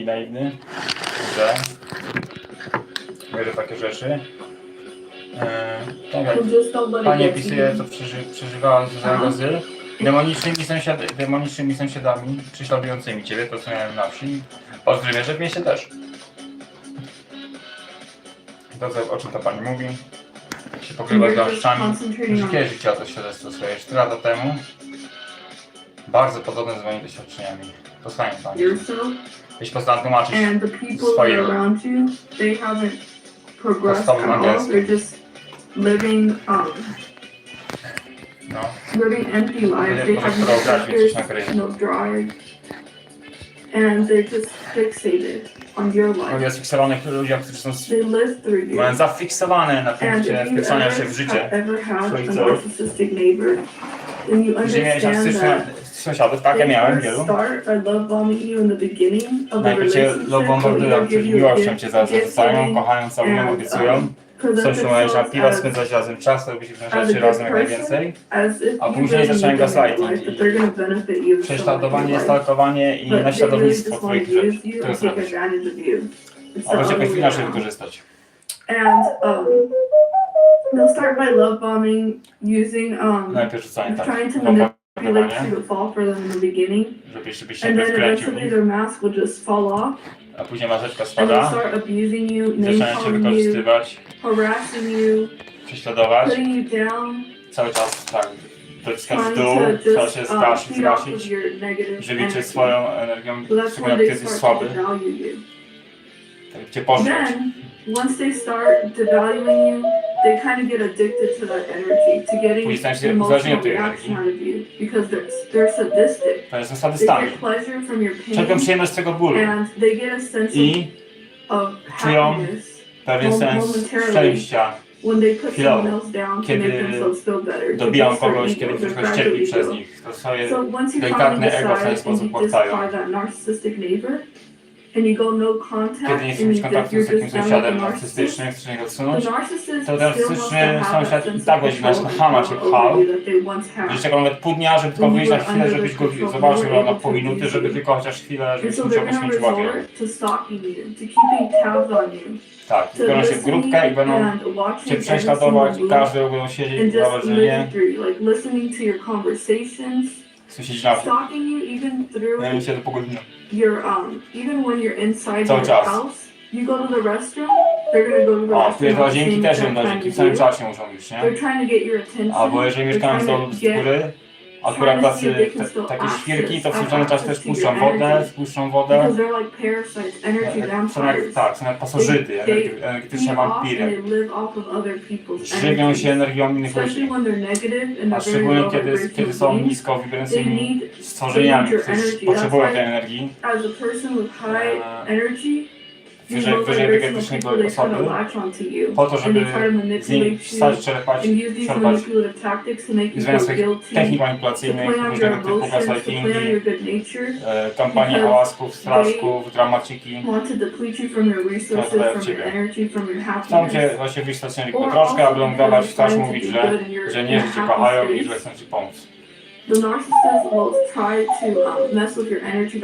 naiwny, że wierzę w takie rzeczy. Pani opisuje, co przeżywała związanego z demonicznymi sąsiadami prześladującymi ciebie, to co miałem na wsi. Pozdrowienia, że w mieście też. To, o czym ta pani mówi, się pokrywa z gałaszczami. Kiedy życia to świadectwo swoje 4 lata temu. Bardzo podobne z moimi doświadczeniami. Posłuchaj pani. Jeśli postaram tłumaczyć swoje podstawowe angielskie. No. Living empty lives, they have no drive, and they're just fixated on your life. Jest fiksowanych ludziach, którzy są mają zafiksowane na punkcie wpieszania się w życie swoich celów. Jeżeli miałeś narcystycznych sąsiadów, tak, ja miałem wielu. Najpierw love bombardują, czyli miłością cię zarzucają, kochają, całują, obiecują. Chcą się męża piwa, spędzać razem czas, robić rzeczy razem jak najwięcej, a później zaczynają gaslighting, prześladowanie, stalkowanie i naśladownictwo twoich rzeczy, które zrobisz. Albo cię jakoś inaczej wykorzystać. They'll start by love bombing using najpierw rzucanie tak, trying to manipulate you to fall for them in the beginning, żebyś się and then wkręcił, eventually their mask will just fall off. a później maseczka And they'll spada, start abusing you, zaczynają cię name-calling you, wykorzystywać, harassing you, prześladować, putting you down, cały czas tak, dociskać w trying dół, to trzeba się just zgasić, feed off of gasić, your negative żywić cię energy. swoją energią, So that's szczególnie when jak they jesteś start to słaby, devalue you. tak cię pożreć. Then, once they start devaluing you, they kind of get addicted to that energy, to getting Później stajesz się emotional uzależniony od tej reaction energii. out of you, because they're sadistic. To jest They sadystami. get pleasure from your Czerpią pain, przyjemność z tego bólu and they get a sense i of czują happiness pewien sens szczęścia, when they put chwilowo, someone else down to kiedy make themselves feel better. to dobiją fix their kogoś, ego, kiedy their ktoś fragile cierpi przez ego. nich. To swoje So once you finally delikatne ego w ten decide sposób and you płatają. defy that narcissistic neighbor, and you go no contact, Kiedy nie chcesz and mieć kontaktu z you're takim just done with sąsiadem the narcissist, narcystycznym, chcesz się odsunąć, the narcissist to still narcystyczny wants to have sąsiad that i sense tak of będzie nas control chama cię pchał. over you that they once had. Będziesz czekał nawet pół dnia, żeby tylko wyjść na chwilę, żebyś go zobaczył na pół minuty, żeby tylko chociaż chwilę, And żebyś so musiał they're gonna poświęcić uwagę. resort to stalking you, to keeping tabs on you, Tak, to zbiorą się w grupkę i będą and watching cię every prześladować single i move. każdy będą siedzieć And i udawać, just że nie. living through you, like listening to your conversations, Chcą siedzieć na stalking you even through ja się do pół godziny. your even when you're inside Cały your czas. house, you go to the restroom, they're gonna go to the O, restroom. tu łazienki też at the będą same łazienki w time samym you do. czasie muszą już, nie? They're trying to get your attention. Albo jeżeli They're mieszkamy trying z to get- góry, akurat takie świerki, to w tym samym czasie też puszczą wodę, Because they're like parasites, energy są jak, vampires. tak, są jak pasożyty, energetyczne Feed off and wampiry. they live off of other people's Żywią energies. się energią innych Especially ludzi, when they're negative and a they're very szczególnie low kiedy vibrational są beings. nisko wibrującymi They need stworzeniami, your którzy energy. potrzebują That's tej why energii. As a person with high energy, Wyżej energetycznego osoby, po to, żeby z nim stać, czerpać, czerpać i zmiany swoich technik manipulacyjnych, różnego typu gaslightingi, kampanii hałasków, straszków, dramaciki. Chcą cię właśnie wyświetlić tylko troszkę, aby oglądać, chcesz mówić, że nie, że cię kochają i że chcą ci pomóc.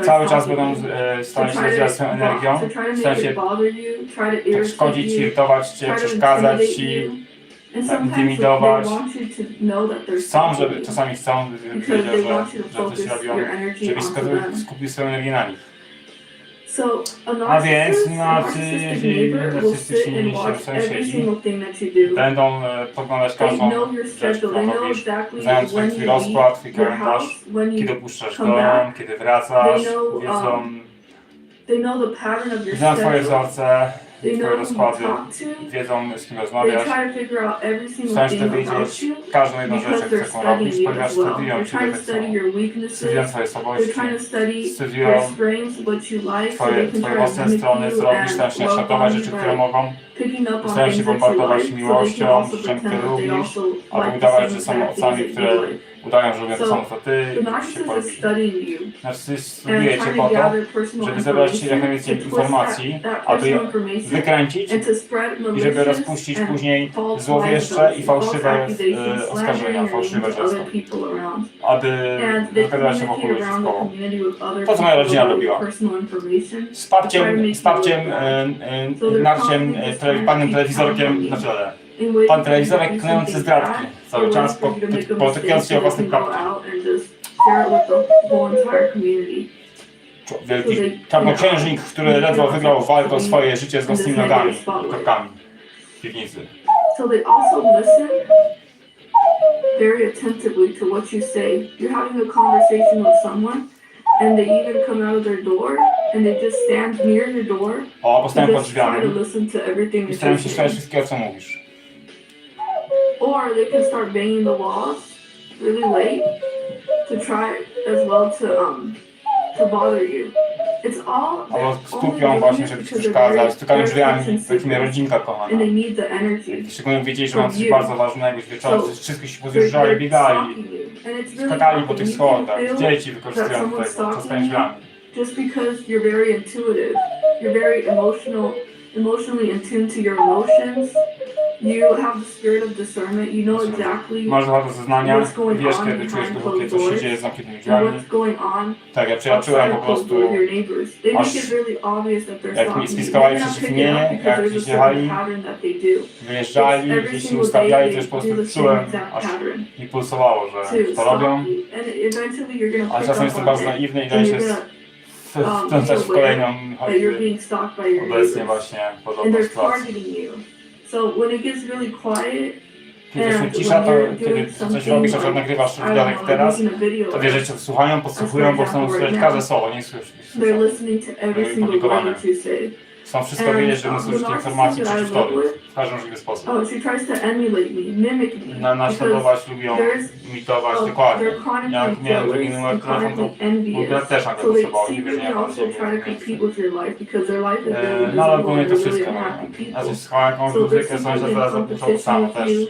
Cały czas będą starać się rozwijać swoją energią, starać się tak szkodzić ci, irytować cię, przeszkadzać ci, intimidować. Chcą, żeby, czasami chcą, żebyś wiedział, że coś robią, żebyś skupił swoją energię na nich. A więc narcystyczni sąsiedzi będą podglądać każdą rzecz, którą robisz, znają twój rozkład, twój kalendarz, kiedy opuszczasz dom, kiedy wracasz, znają twoje wzorce, twoje rozkłady, wiedzą z kim rozmawiasz, chcą się dowiedzieć każdą jedną rzecz, jaką robisz, ponieważ studiują ciebie tak samo. Studiują twoje słabości, studiują twoje mocne strony, co robisz, starają się naśladować rzeczy, które mogą, starają się bombardować miłością, czym ty lubisz, albo udawać, że są owcami, które udają, że robią to samo co ty. The narcissist is studying you Narcyz studiuje cię po to, żeby zebrać jak najwięcej informacji, aby je wykręcić i żeby rozpuścić później złowieszcze i fałszywe oskarżenia, fałszywe często, aby wykazywać się wokół ludzi wkoło. To, co moja rodzina robiła. Z babciem, panem telewizorkiem na czele. Pan telewizorek klejący zdradki cały czas, potykając się o własne klapki. Wielki czarnoksiężnik, który ledwo wygrał walkę o swoje życie z własnymi nogami i korkami w piwnicy. So they also listen very attentively to what you say. You're having a conversation with someone, and they even come out of their door, and they just stand near your door. O, postawiam pod Just try drzwiami to listen to everything i that staram you się say. słuchać wszystkiego, co mówisz. Or they can start banging the walls really late to try as well to bother you. It's all Albo stupią właśnie, żeby ci przeszkadzać, stukają drzwiami, powiedzmy rodzinka kochana. and they need the energy. Szczególnie wiedzieli, że mam coś bardzo ważnego, wieczorem wszyscy się pozjeżdżali, biegali, skakali po tych schodach, dzieci wykorzystują tutaj, przestań drzwiami. Just because you're very intuitive, you're very emotionally in tune to your emotions, you have the spirit of discernment, you know exactly Masz do zeznania, what's going wiesz, on kiedy czujesz behind głębokie, closed co się doors dzieje z zamkniętymi and drzwiami. what's going on Tak, ja czułem outside po of closed prostu, doors with your neighbors. They make aż it really obvious that they're jak mi stalking you. spiskowali They may not pick it przeciwnienie, up because jak there's a gdzieś jechali, certain pattern that they do. wyjeżdżali, Every gdzieś się single ustawiali, day też po they do prostu the same czułem, exact aż pattern mi pulsowało, że to to robią. stalk you. And eventually you're gonna Ale pick czasem up jestem on bardzo it. naiwny i And daję się you're gonna wtrącać w kolejną that you're choćby being stalked by your obecnie neighbors. właśnie And podobną they're sytuację. targeting you. So when it gets really quiet, Kiedy się and cisza, when to you're kiedy doing coś something robisz, na przykład like, nagrywasz I don't wywiadek know, teraz, making a video, to wiesz, że cię słuchają, podsłuchują, bo chcą usłyszeć każde słowo, nie słyszą. they're listening to every single word that you say. Chcą wszystko wiedzieć, żeby usłyszeć informacji przeciwtowych w każdy możliwy sposób. Oh, she tries to emulate me, mimic me. Naśladować lubią, imitować dokładnie. They're chronically Jak miałem drugi jealous numer and telefonu, chronically mój envious. brat też nagle So they potrzebował, nie wiesz, secretly jak on also się try to compete with your life because their life is really no ale miserable ogólnie and to they're really wszystko. unhappy A people. coś słuchałem jakąś So they're muzykę, sąsiad secretly in zaraz zapiszą to competition samo with też. you.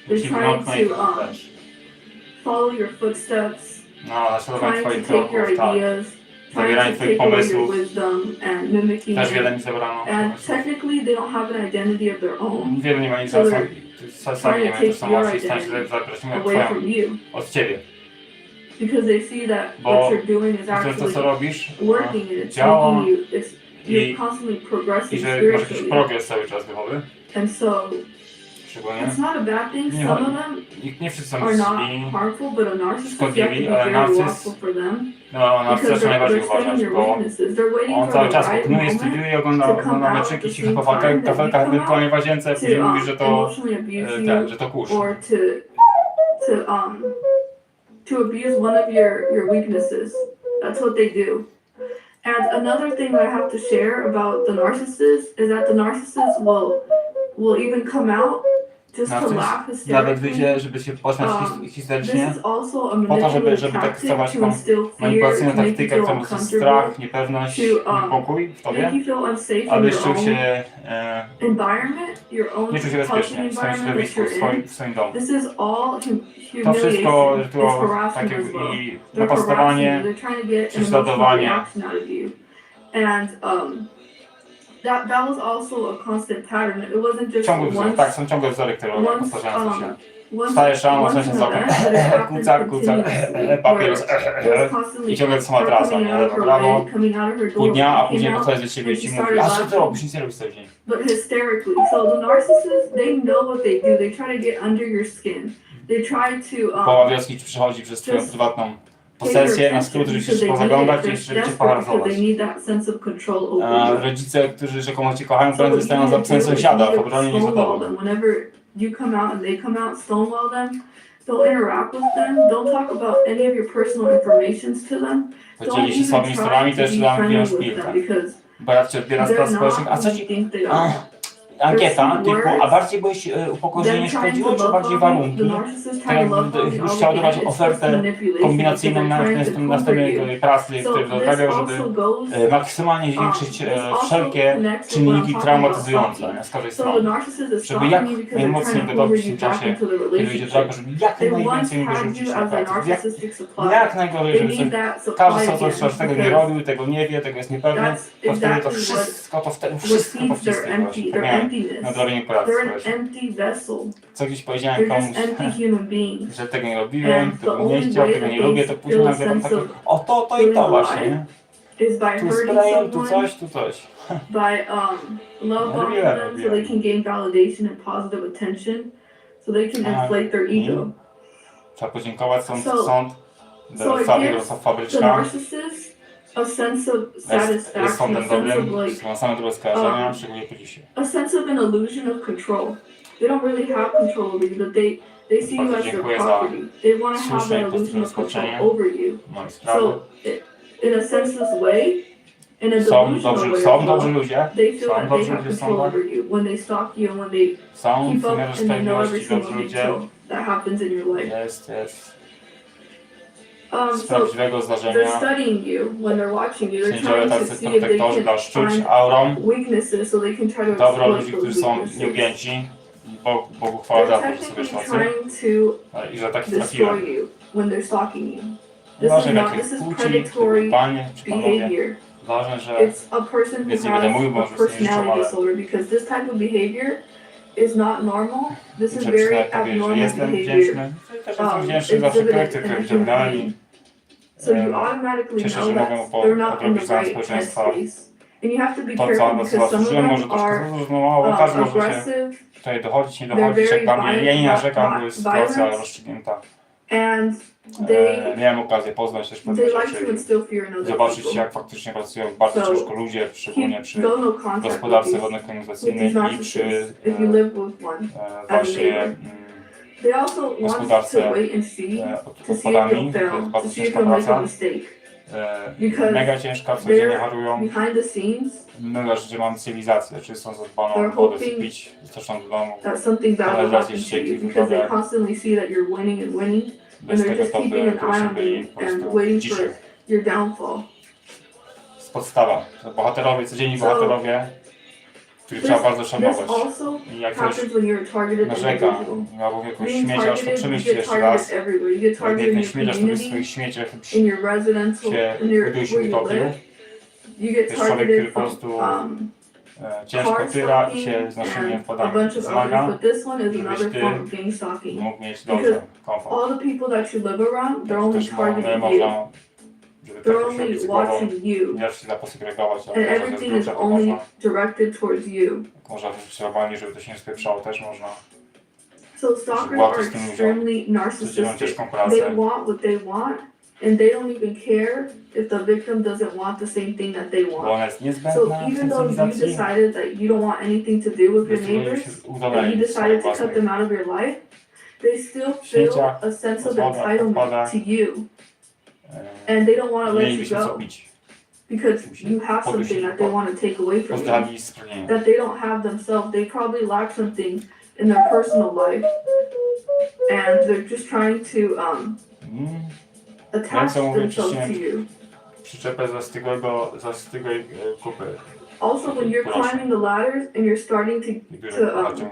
They're Jeśli trying wymknę to też. follow your footsteps, No, naśladowanie trying twoich to take your kroków, tak. ideas, Zabieranie trying to twoich take away your pomysłów. wisdom and mimicking Też wiele it. mi zabrano. And technically they don't have an identity of their own Wiele nie ma nic So za they're sami nie trying to mają take tożsamości, your stać się identity zabrać moją away twoją from you od ciebie. because they see that Bo what you're doing is to, co actually robisz, working and it's działa making you, you're i- constantly i progressing że masz jakiś spiritually. progres cały czas duchowy, And so szczególnie. it's not a bad thing. Nie, Some of them nie wszyscy są are not źli, harmful, but a narcissist, you have to szkodliwi, be ale very narcyz, watchful for them no na because trzeba najbardziej they're studying uważać, your bo weaknesses. They're waiting on for cały the czas right knuje, moment studiuje, to ogląda come out meczyki, at the cicho same time that kafelka you come wirtualnej out łazience, później to mówi, że to emotionally abuse tak, you że to kurz. or to abuse one of your weaknesses. That's what they do. And another thing that I have to share about the narcissist is that the narcissist will even come out just to laugh Narcyz nawet hysterically. wyjdzie, żeby się pośmiać This histerycznie, is also a po to, żeby manipulative tak tactic stosować to instill fear, manipulacyjną to make you taktykę, feel którą jest uncomfortable, strach, niepewność, to, niepokój w tobie, make you feel unsafe in abyś your czuł own się, environment, your own nie czuł się healthy bezpiecznie w swoim environment that środowisku, you're in. w swoim domu. This is all To wszystko humiliation, rytuał it's harassment takie as well. i They're harassing napastowanie, you, they're trying to get an emotional prześladowanie. reaction out of you. And that was also a constant pattern. It wasn't just ciągły wzór, once, tak, są ciągłe wzory, które robią, once, powtarzające się. once, Wstajesz rano, once sąsiad an z oknem, event, but it happened kucak, continuously, papieros, where it was constantly i ciągle to sama her trasa, coming nie, out of her brawo, way, coming out of her pół door, dnia, a came później out, podchodzi do ciebie i ci and mówi, she a started co ty robisz, nic nie robisz cały dzień. but hysterically. So the narcissists, they know what they do. They try to get under your skin. They try to Połowa wioski przechodzi przez twoją prywatną posesję, na skrót, żeby się pozaglądać i jeszcze cię pohartować. A rodzice, którzy rzekomo cię kochają, prędzej stają za psem sąsiada, w obronie niż za tobą. Whenever you come out and they come out, stonewall them, don't interact with them, don't talk about any of your personal informations to them. Podzieli się swoimi historiami, też dla mnie szpilka. Brat cię odbiera z prac społecznych, a co ci... ankieta typu, a bardziej byłeś upokorzenie szkodziło, czy bardziej warunki? Tak jakby już chciał dawać ofertę kombinacyjną na następnej pracy, w której rozmawiał, żeby maksymalnie zwiększyć wszelkie czynniki traumatyzujące z każdej strony. Żeby jak najmocniej go dobić w tym czasie, kiedy wyjdzie droga, żeby jak najwięcej go rzucić na pracę. Jak najgorzej, żeby sobie każdy coś tego nie robił, tego nie wie, tego jest niepewny, to wtedy to wszystko powciskuje właśnie. Tak miałem na zrobienie pracy. Co gdzieś powiedziałem komuś, że tego nie robiłem, tego nie chciał, tego nie lubię, to później nagle tam takie, o to i to właśnie. Tu sprayem, tu coś, tu coś. By love bombing them so they can gain validation and positive attention, so they can inflate their ego. Trzeba podziękować sąd So it gives the fabryczka. narcissist a sense of satisfaction, a sense of like same dobre skojarzenia, szczególnie po dzisiaj. a sense of an illusion of control. They don't really have control over you, but they see you as their property. They want to have that illusion of control over you. So in a senseless way, in a delusional way as well, ludzie, they feel that they have control over you when they stalk you and when they keep up and they know every single detail that happens in your life. Z prawdziwego They're zdarzenia. studying you when they're watching you. They're Sędziowie trying to tacy see if they protektorzy dla can szczuć find aurą, weaknesses so they can try to dobro exploit ludzi, którzy those są weaknesses. nieugięci. Bogu chwała They're za to, że sobie technically szacunek. trying to I że taki destroy trafiłem. you when they're stalking you. Ważne, This jakie is płci, predatory panie czy panowie. behavior. Ważne, że It's a person who Więc nie has będę mówił, bo a może sobie nie życzą, personality ale disorder because this type of behavior is not normal. This is że very przynajmniej powie, że abnormal jestem behavior. wdzięczny. Też jestem wdzięczny za wszystkie projekty, które wyciągnęli. So you automatically Cieszę know się, that mogę they're not in odrobić the za right społeczeństwa. headspace. And you have to be To, co careful was because some of zasłużyłem, może them troszkę are zrezygnowało, bo każdy może się aggressive tutaj dochodzić, nie They're dochodzić, jak very dla mnie. Ja nie narzekam, bo jest sytuacja violent. rozstrzygnięta. and they Miałem okazję poznać też pewne they like rzeczy to instill fear in other zobaczyć, people. jak faktycznie pracują bardzo So, ciężko ludzie, szczególnie Keep przy go no contact gospodarce with wodno-kanalizacyjnej these i przy narcissists if you live with one as a właśnie neighbor. They also want gospodarce to wait and see to see if odpadami, you'll to fail, jest to bardzo see if ciężka you'll make a praca. mistake. Because Mega ciężka, codziennie They're harują. behind the scenes. Mega, że mamy cywilizację, czystą, zadbaną, They're wodę hoping pić, wystarczą do domu. that something bad will Kanalizację happen to you ścieki, because they wodę. constantly see that you're winning and winning, and Bez they're tego just to keeping an by eye się on byli you po and prostu waiting dzisiaj. for your downfall. Z podstawa. Bohaterowie, codzienni So, bohaterowie, których trzeba bardzo szanować. also I jak ktoś happens when you're a targeted narzeka, individual. albo w jakąś Being śmieciarz, to targeted, you przemyśl get jeszcze raz. targeted everywhere. You get Jak targeted biedny in your śmieciarz, to w swoich community, śmieciach in your residential, się in your buduje się where you utopił. live. You get Jest człowiek, który targeted po from prostu ciężko car tyra i stalking się z naszymi and a wpadami bunch of zmaga, others, but this one is żebyś another ty form of gang stalking. mógł mieć dobrze, komfort. All the people that you live around, they're only Też targeting you. można, żeby They're tak się only ryzykował, watching you, nie da się posegregować, ale and może ze everything is zdrowia to only można. directed towards you. Można wrzucić globalnie, żeby to się nie spieprzało, też można. So stalkers Łatwo are z tym ludziom. extremely Codzienną narcissistic. ciężką They pracę. want what they want, and they don't even care if the victim doesn't want the same thing that they Bo want. ona jest So niezbędna w even though you cywilizacji. decided that you don't want anything to do with your neighbors, and you decided to cut them out of your life, they still feel a sense of entitlement to you, and they don't want to let you Mielibyśmy co go pić. because you have something that they want to take away from you Pozdrowi z pragnienia. that they don't have themselves. They probably lack something in their personal life, and they're just trying to attach themselves to you. Przyczepę za stygłej kupy. Also, when you're climbing the ladders and you're starting I biorę to popatrzę.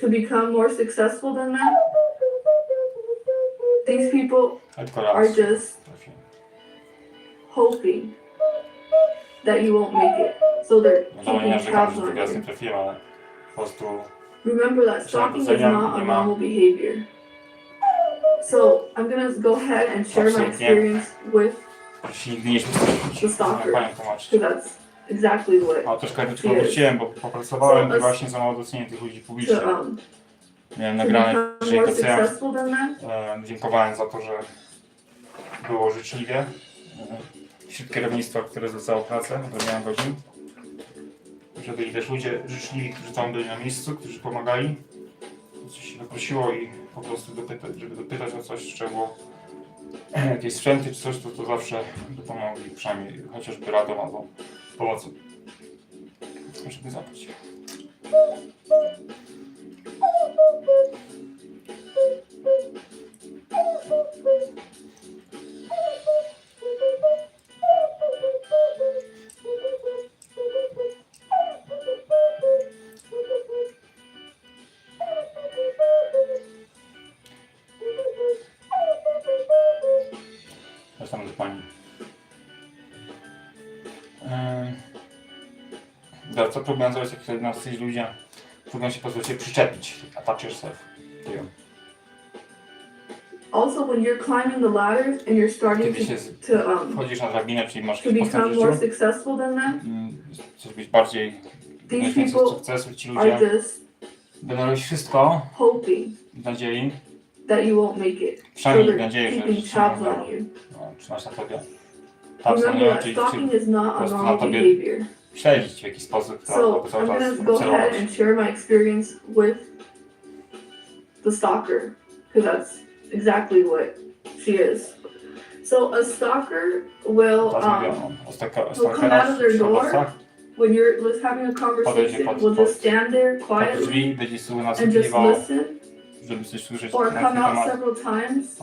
to become more successful than them, these people Tylko are raz. just trafię. hoping that you won't make it. So they're No to nie keeping narzekam, tabs że on tego raz nie you. trafiłem, ale po prostu Remember that stalking is not a normal behavior. So I'm gonna go ahead and share my experience with, się nigdy nie śmieszczyć. The stalker. Panią tłumaczyć. because that's exactly what A troszkę do czego wróciłem, bo popracowałem i właśnie za mało doceniłem tych ludzi publicznych. to Miałem to nagrane become dzisiaj more doceniam. successful than them. Dziękowałem za to, że było życzliwie. Wśród kierownictwa, które zlecało pracę, miałem godzin. Że byli też ludzie życzliwi, którzy tam byli na miejscu, którzy pomagali. Coś się poprosiło i po prostu żeby dopytać o coś, trzeba było jakieś sprzęty czy coś, to zawsze dopomogli, przynajmniej chociażby radą albo pomocą, żeby zabrać. Zresztą do pani. Co próbują zrobić, jak nas ci ludzie próbują się po prostu przyczepić. Attach yourself to you. Also, when you're climbing the ladders and you're starting wchodzisz na drabinę, czyli masz to become more successful than them, chcesz być bardziej these people sukcesu, ci are ludzie just będą robić wszystko hoping w nadziei, that you won't make it. So przynajmniej w they're nadziei, że keeping tabs on you. trzymasz na tobie. Remember that stalking is not a normal behavior. Śledzić w jakiś sposób, So I'm going to go ahead and share my experience with the stalker, because that's exactly what she is. So a stalker will come out of their door when you're having a conversation. Will just stand there quietly and just listen, or come out several times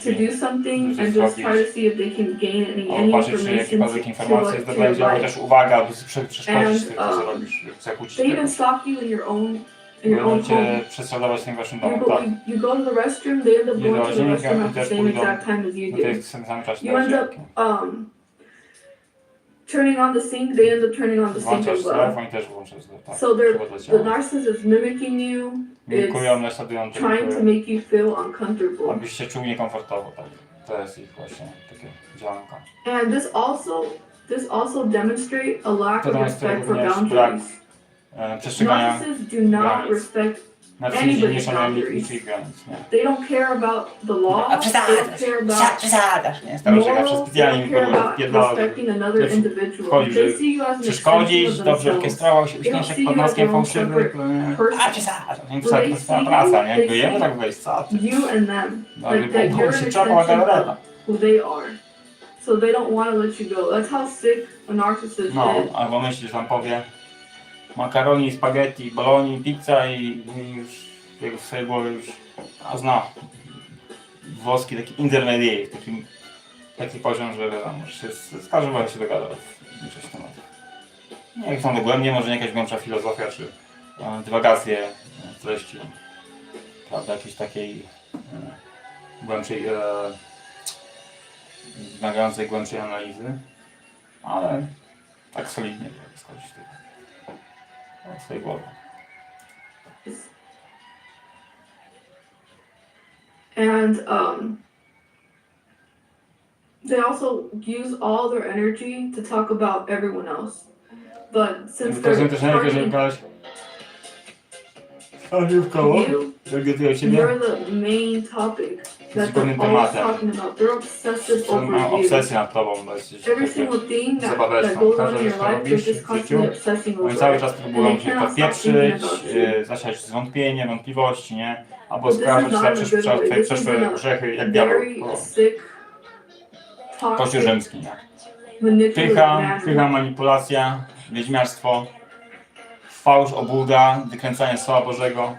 to do something and just try to see if they can gain any information to your life. And they even stalk you in your own home. You go to the restroom, they end up going to the restroom at the same exact time as you do. You end up turning on the sink, they end up turning on the sink as well. So the narcissist is mimicking you, it's trying to make you feel uncomfortable. Abyś się czuł niekomfortowo, tak. To jest ich właśnie takie działanka. And this also demonstrates a lack of respect for boundaries. Narcissists do not respect anybody's boundaries. They don't care about the law. They don't care about respecting another individual. They see you as an extension of themselves. They don't see you as their own separate person. You and them, like that you're an extension of who they are. So they don't want to let you go. That's how sick a narcissist is. Albo myślisz, tam powie makaroni, spaghetti, bologna, pizza i już w swojej głowie już zna włoski taki intermediate, taki poziom, że wiadomo, że z każdym się dogada w większości tematów. Nie jak są dogłębnie, może nie jakaś głębsza filozofia czy dywagacje treści, prawda, jakiejś takiej głębszej, wymagającej głębszej analizy, ale tak solidnie skończyć w swojej głowie. And they also use all their energy to talk about everyone else. But since they're targeting you're the main topic that they're always talking about. They're obsessive over you. Every single thing that goes on in your life, they're just constantly obsessing over it. Cały czas próbują się podpieprzyć, zasiać zwątpienie, wątpliwości, nie? Albo skarżyć za twoje przeszłe grzechy, jak diabeł. Kościół rzymski, nie? Pycha, manipulacja, wiedźmiarstwo, fałsz, obłuda, wykręcanie Słowa Bożego,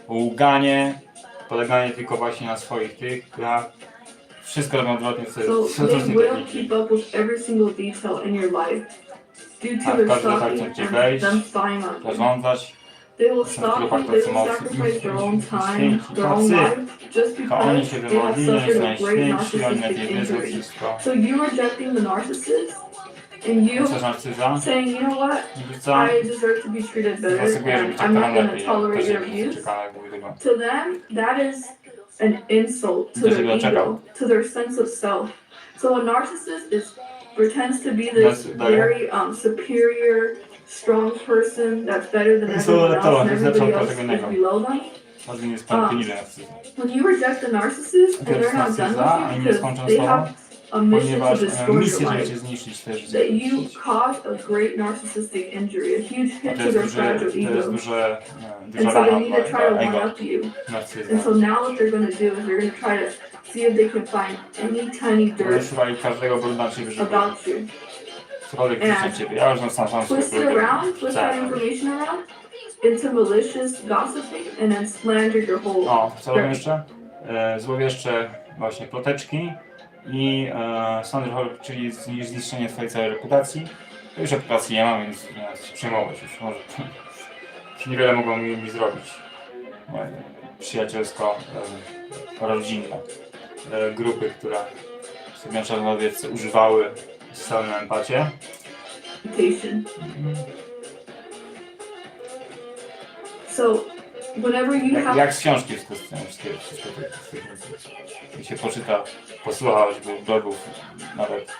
łganie, poleganie tylko właśnie na swoich tych, wszystko robią odwrotnie, co jest they will keep up with every single detail in your life. Due to their stalking and them spying on you. Zarządzać. They will stalk you, they will sacrifice their own time, their own life, just because they have suffered a great narcissistic injury. So you rejecting the narcissist, and you saying, you know what, I deserve to be treated better, and I'm not going to tolerate your abuse. To them, that is an insult to their ego, to their sense of self. So a narcissist pretends to be this very superior, strong person that's better than everyone else, and everybody else is below them. When you reject the narcissist and they're not done with you because they have a mission to destroy your life, that you cause a great narcissistic injury, a huge hit to their fragile ego, and so they need to try to one-up you. And so now what they're going to do is they're going to try to see if they can find any tiny dirt about you. cokolwiek gdzieś na ciebie. Ja już sam twist it around, twist that information around into malicious gossiping and then slander your whole... O, co robię jeszcze? Złowieszcze właśnie ploteczki i slander, czyli zniszczenie twojej całej reputacji. To już reputacji nie mam, więc nie ma co się przejmować już. Może niewiele mogą mi zrobić. Przyjacielsko, rodzinne grupy, które sobie na czarnowiec używały systemu na empacie. So, whenever you have... Jak z książki wszystko się poczyta, posłucha blogów, nawet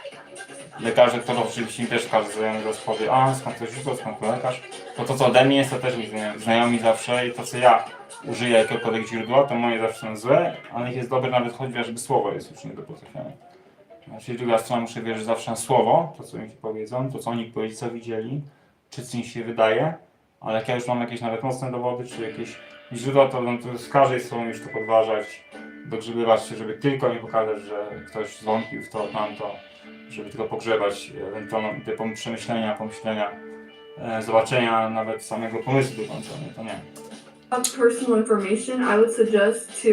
lekarze, to oczywiście mi też każdy znajomy raz powie, a skąd to źródło, skąd to lekarz, to co ode mnie jest, to też mi znajomi zawsze i to co ja użyję jakiegokolwiek źródła, to moje zawsze są złe, ale ich jest dobre nawet chociażby słowo jest już nie do potrafienia. Czyli druga strona muszę wierzyć zawsze na słowo, to co mi powiedzą, to co oni powiedzieli, co widzieli, czy co mi się wydaje, ale jak ja już mam jakieś nawet mocne dowody, czy jakieś źródła, to z każdej strony już to podważać, dogrzebywać się, żeby tylko nie pokazać, że ktoś zwątpił w to, tamto, żeby tylko pogrzebać ewentualnie te pomyślenia, zobaczenia nawet samego pomysłu do końca, to nie. Personal information, I would suggest to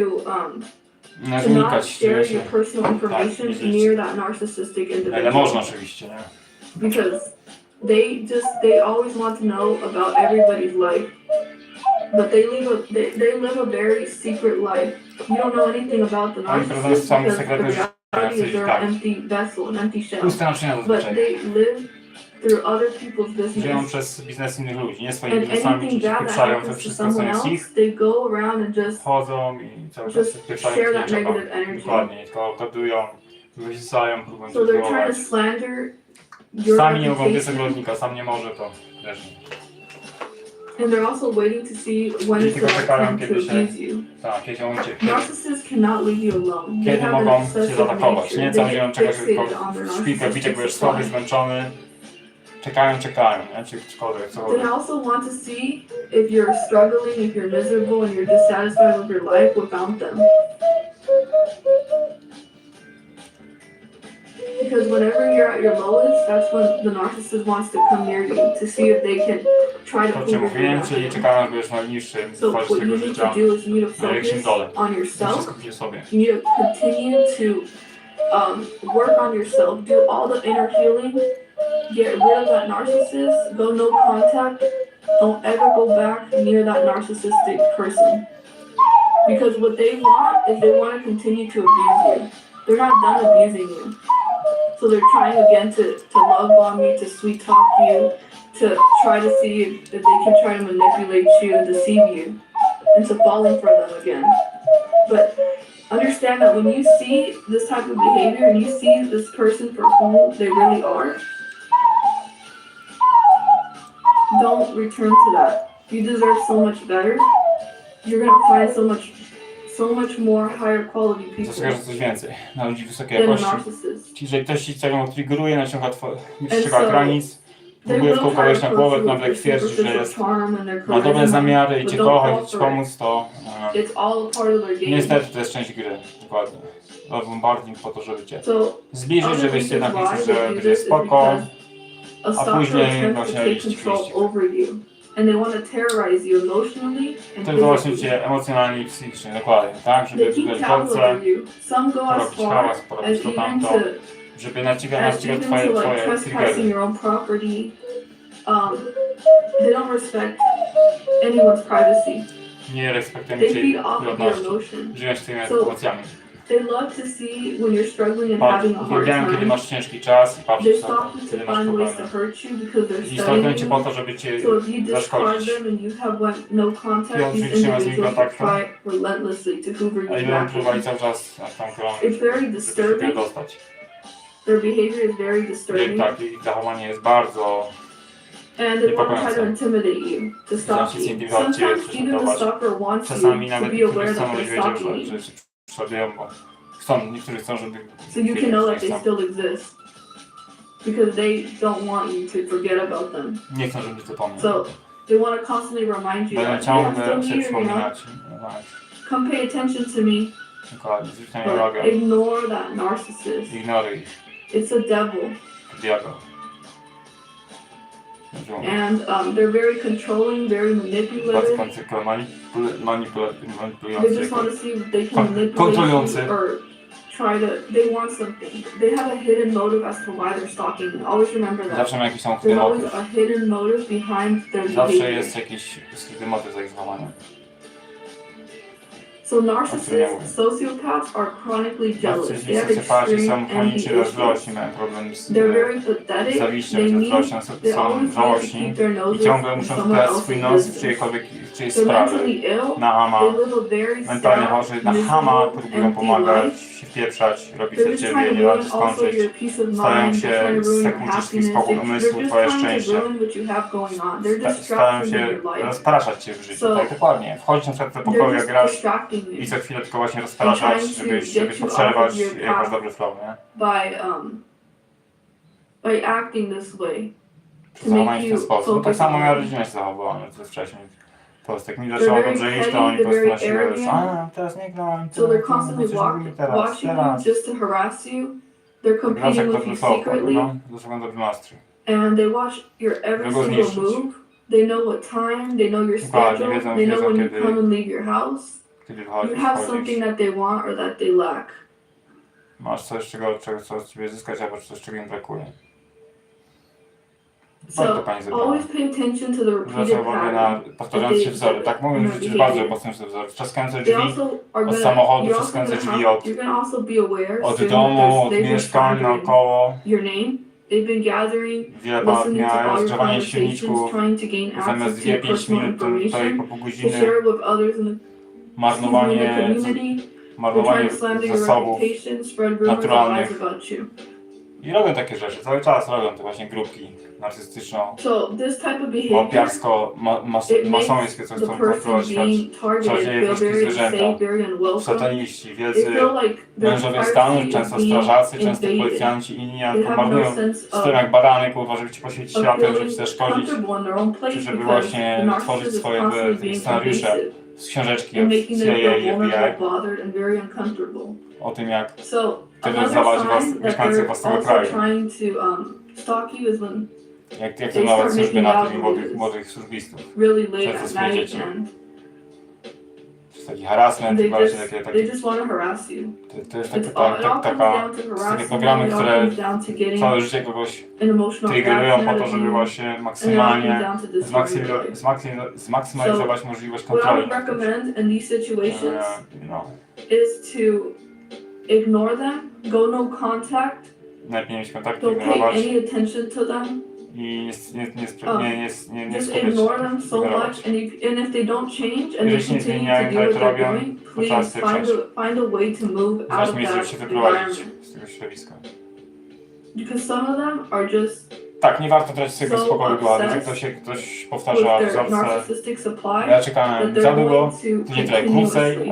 not share your personal information near that narcissistic individual. Ale można oczywiście, nie? Because they always want to know about everybody's life, but they live a very secret life. You don't know anything about the narcissist because the reality is they're an empty vessel, an empty shell. But they live through other people's business. Żyją przez biznes innych ludzi, nie swoimi biznesami, czy się pieprzają we wszystko, co jest ich. They go around and just chodzą i cały czas pieprzają się, dokładnie, tylko kodują, wysysają, próbują so they're trying to slander your sami nie mogą być ogrodnika, sam nie może, to też nie. And they're also waiting to see when it's the right time to abuse you. Tak, kiedy on uciekł. Narcissists cannot leave you alone. Kiedy mogą cię zaatakować, nie? Cały dzień czekasz, że tylko szpilkę bicie, bo już słaby, zmęczony. Czekają, nie? Czy cokolwiek, cokolwiek. They also want to see if you're struggling, if you're miserable and you're dissatisfied with your life without them. Because whenever you're at your lowest, that's when the narcissist wants to come near you to see if they can try to prove mówiłem, czyli czekają, jak będziesz najniższym w twarzy swojego życia, największym dole. Wszystko kupię sobie. You need to continue to work on yourself, do all the inner healing, get rid of that narcissist, go no contact, don't ever go back near that narcissistic person. Because what they want is they want to continue to abuse you. They're not done abusing you. So they're trying again to love bomb you, to sweet talk you, to try to see if they can try to manipulate you and deceive you into falling for them again. But understand that when you see this type of behavior and you see this person for who they really are, don't return to that. You deserve so much better. You're gonna find so much more higher quality people. Zasługasz coś więcej na ludzi wysokiej jakości. Czyli jeżeli ktoś ci całą triggeruje, naciąga granic, próbuje w kółko wejść na głowę, nawet jak twierdzi, że ma dobre zamiary i cię kocha, i ci pomóc, to niestety to jest część gry. Dokładnie. Bombarding po to, żeby cię zbliżyć, żebyś się napisać, że będzie spoko, a później właśnie iść And they want to terrorize you emotionally and to właśnie cię emocjonalnie i psychicznie, dokładnie, tak? Żeby zbierać kolce, porobić hałas, porobić to tamto, żeby naciągać twoje triggery. They don't respect anyone's privacy. Nie respektują cię prywatności, żyją z tymi emocjami. They love to see when you're struggling and having a hard time. Kiedy masz ciężki czas i patrzysz na to, They kiedy stop masz to find ways to problemy. hurt you because they're I stalkują cię studying po you. to, żeby cię So if you discard zaszkodzić. them and you have no contact, I these trzyma z nimi individuals kontaktu. try relentlessly to hoover A you ile back. próbowali cały czas na tą koronę, It's very żeby disturbing. się dostać. Their behavior is very I disturbing. tak, ich zachowanie jest bardzo And they want to try to intimidate you, to stop you. Sometimes even the stalker wants you czasami to nawet be aware niektórzy that chcą, they're żebyś wiedział, stalking you. że się prześladują, bo niektórzy chcą, żeby So you can know that they still exist. Because they don't want you to forget about them. nie chcą, żebyś zapomniał. So they want to constantly remind you Będą that I'm ciągle still się here, you know. przypominać. Come pay attention to me. Dokładnie, zwróć na nie But uwagę. ignore that narcissist. Ignoruj ich. It's a devil. Diabeł. And they're very controlling, very manipulative. They just want to see if they can manipulate you or try to. They want something. They have a hidden motive as to why they're stalking you. Always remember that. Zawsze ma jakiś tam There's always a hidden motive behind their Zawsze behavior. jest jakiś skryty motyw za ich zachowaniem. So narcissists, sociopaths are chronically jealous. They have Socjopaci extreme są envy chronicznie issues. zazdrośni, mają problem z They're very pathetic. zawiściem, They zazdrością, they są always need to żałośni keep their i noses ciągle in muszą someone wpierać swój else's nos w business. czyjejś They're sprawy. mentally ill. Na Hama, They live a very mentalnie sad, chorzy, na Hama miserable, próbują empty pomagać, life. się wpieprzać, robić They're za just ciebie, trying to nie dać ruin also skończyć. your peace of Starają mind. They're się trying to ruin your zakłócić swój happiness. spokój umysłu, They're just twoje trying to szczęście. ruin what you have going on. They're Starają distracting się your life. rozpraszać cię w życiu, So, tak dokładnie. Wchodzić na przykład do They're pokoju, jak just grasz distracting i you co chwilę tylko właśnie rozpraszać, żebyś podszerwać, jak masz dobry flow, nie? by acting this way. Zachowanie w ten sposób. No tak samo moja rodzina się zachowała, to jest wcześniej. Po prostu jak mi zaczęło dobrze iść, to oni po prostu na siłę już, teraz nie gram, So they're constantly watching you just to harass you. They're competing with you secretly. And they watch your every single move. They know what time, they know your schedule, they know when you come and leave your house. You have something that they want or that they lack. Masz coś, co od ciebie zyskać, albo coś, czego im brakuje. So, always pay attention to the repeated na powtarzające się wzory. Tak mówię, że jest bardzo powtarzające wzory. Trzaskające drzwi od samochodu, trzaskające drzwi od domu, od mieszkań naokoło. Wiele ponad miała rozgrzewanie silniczków, zamiast 2-5 minut tutaj po pół godziny, marnowanie zasobów naturalnych. I robią takie rzeczy, cały czas robią te właśnie grupki narcystyczno-opiarsko-masońskie, co chcą kontrolować świat, czarodzieje, wróżki, zwierzęta, sataniści, wielcy mężowie stanu, często strażacy, często policjanci, inni marnują z tym jak barany, kurwa, żeby ci poświecić światłem, żeby ci zaszkodzić, czy żeby właśnie tworzyć swoje scenariusze z książeczki od CIA i FBI o tym, jak terroryzować mieszkańców własnego kraju. Jak trenować służby na tych młodych służbistów. Często swoje dzieci. To jest taki harassment, właśnie takie to jest takie programy, które całe życie kogoś triggerują po to, żeby właśnie maksymalnie zmaksymalizować możliwość kontroli. Ignore them, go no contact. Najlepiej mieć kontakty, don't pay any attention to them. I nie just ignore them so much, and if they don't change and they continue to do what they're doing, please find a way to move out of that environment. Because some of them are just tak, nie warto tracić sobie spokoju głowy, jak ktoś powtarza wzorce. Ja czekałem za długo, to nie trochę krócej,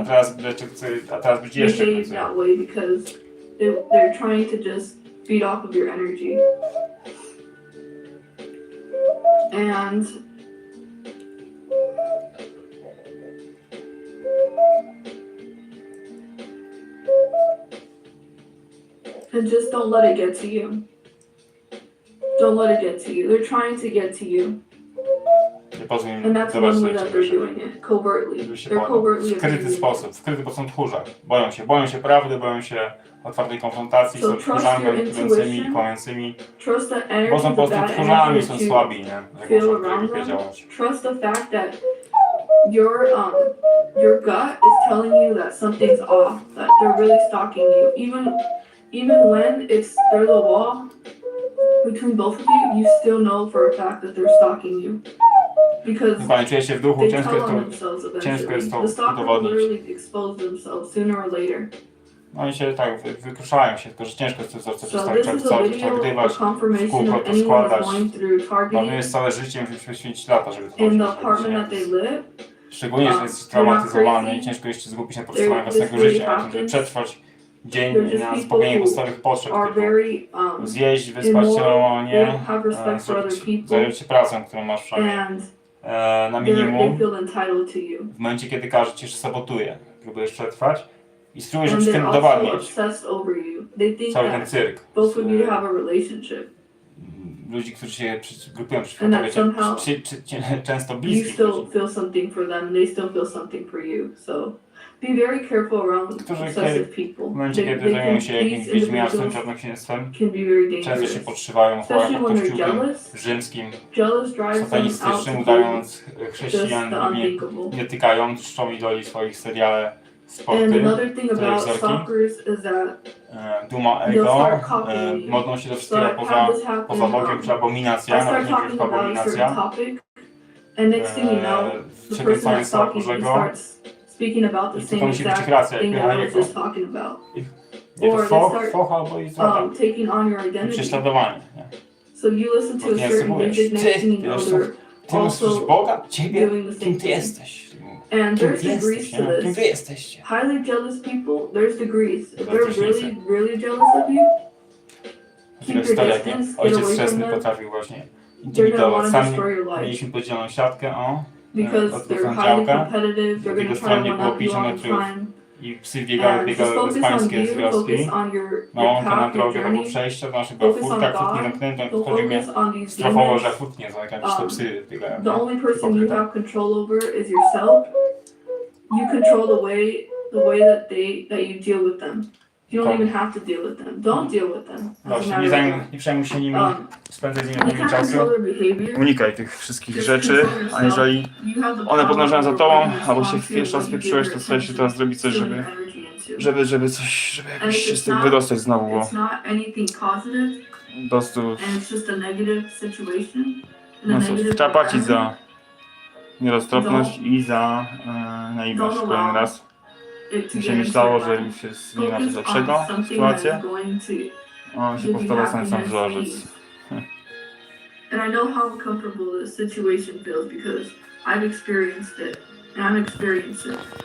a teraz będzie jeszcze krócej. They're trying to just feed off of your energy. And just don't let it get to you. Don't let it get to you. They're trying to get to you. And that's one way that they're doing it, covertly. They're covertly w skryty sposób, bo są tchórzem. Boją się prawdy, boją się otwartej konfrontacji, są tchórzami manipulującymi i kłamiącymi. Bo są po prostu tchórzami, są słabi, nie? Jak można działać. Trust the fact that your gut is telling you that something's off, that they're really stalking you. Even when there's a wall between both of you, you still know for a fact that they're stalking you. Because Panie, czuję się w duchu, ciężko jest to udowodnić. Oni się tak wykruszają się, tylko że ciężko jest to wzorce przestawić, przegrywać, w kółko to składać. Ważne jest całe życie, musisz poświęcić lata, żeby to robić. Szczególnie, że jesteś traumatyzowany i ciężko jest się zgubić na podstawie własnego życia, żeby przetrwać dzień na zaspokojenie podstawowych potrzeb, typu zjeść, wyspać się normalnie, zająć się pracą, którą masz w szafie. Na minimum, w momencie, kiedy każdy cię sabotuje, próbujesz przetrwać i spróbujesz w tym udowadniać cały ten cyrk ludzi, którzy się grupują przy And that świadectwie, często you bliskich still ludzi, feel something for them and they still feel something for you. So be very careful around którzy obsessive people. w momencie, kiedy zajmują się jakimś these wiedźmiarstwem, individuals czarnoksięstwem, can be very często dangerous. się podszywają, chowają Especially pod when they're kościółkiem jealous. rzymskim, Jealous drives them out satanistycznym, to do udając just chrześcijan, the unthinkable. nie tykają, czczą idoli swoich seriale, And sporty, another thing about telewizorki, stalkers is that duma they'll ego, start copying you. modlą się do So wszystkiego I've had this happen. poza Bogiem, czy I abominacja, start nawet talking jest about a certain abominacja, topic, and next thing you know, the person that's stalking me starts speaking about the i to same musi być ich exact racja, thing jak that I pycha was jego. just talking about. Nie to Or they start foch albo i złota, taking on your identity. prześladowanie. Nie? So you listen to a Nie certain mówisz, music, next thing you know ty they're myślisz Boga, ciebie, doing the same kim ty thing. jesteś? And Kim there's ty degrees jesteś? to Nie? Kim this. wy jesteście? Highly jealous people, there's degrees. If they're That's really, interesting. really jealous of you, keep your Historia, jak distance, get ojciec away from chrzestny them. potrafił właśnie They're gonna intimidować. want to Sami destroy your life. mieliśmy podzieloną siatkę, Because they're highly competitive, they're drugiej gonna try to stronie one było up you 5 all the metrów time. i psy biegały And just focus on bezpańskie you, związki. focus on your Na łąkę, na path, your drogę, do journey, przejścia, do naszego focus on furtka, furtki God, zamknięte, don't wchodzi mnie focus on these strafowo, demons. że furtnie są jakieś te psy biegają. The only person you have control over is yourself. You control the way that you deal with them. You don't even have to deal with them. Don't deal with them. As a Właśnie, matter of fact. nie przejmuj się nimi, spędzaj z nimi You mniej can't czasu. control their behavior. Unikaj tych wszystkich Just rzeczy, control a yourself. jeżeli You have the one power podążają za over tobą, what you albo się respond to, pierwszy raz what you wpieprzyłeś, give to your staraj się teraz attention, zrobić coś, put żeby energy into. żeby jakoś się z tego wydostać znowu, bo It's not anything positive, po prostu and it's just a negative situation. And no a cóż, negative trzeba płacić environment. za nieroztropność i za naiwność. Kolejny raz mi się myślało, że już jest nie ma coś lepszego sytuacja, a się powtarza sam wzorzec. And I know how uncomfortable this situation feels because I've experienced it and I'm experiencing it.